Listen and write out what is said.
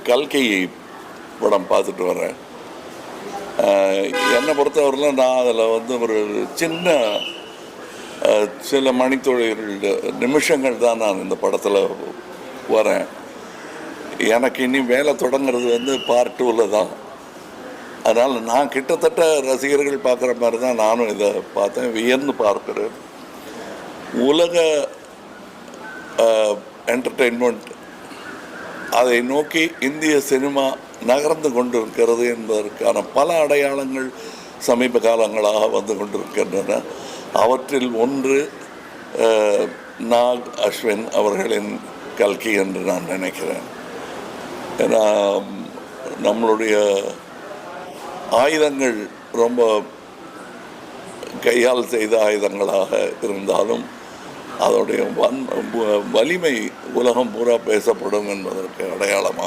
கல்கி படம் பார்த்துட்டு வரேன். என்னை பொறுத்தவரையிலும் நான் அதில் வந்து ஒரு சின்ன சில மணித்துளிகள் நிமிஷங்கள் தான் நான் இந்த படத்தில் வரேன். எனக்கு இனி வேலை தொடங்கிறது வந்து பார்ட் 2ல் தான். அதனால் நான் கிட்டத்தட்ட ரசிகர்கள் பார்க்குற மாதிரி தான் நானும் இதை பார்த்தேன், வியந்து பார்க்குறேன். உலக என்டர்டெயின்மெண்ட் அதை நோக்கி இந்திய சினிமா நகர்ந்து கொண்டிருக்கிறது என்பதற்கான பல அடையாளங்கள் சமீப காலங்களாக வந்து கொண்டிருக்கின்றன. அவற்றில் ஒன்று நாக் அஸ்வின் அவர்களின் கல்கி என்று நான் நினைக்கிறேன். ஏன்னா நம்மளுடைய ஆயுதங்கள் ரொம்ப கையால் செய்த ஆயுதங்களாக இருந்தாலும் அதோடைய வலிமை உலகம் பூரா பேசப்படும் என்பதற்கு அடையாளமாக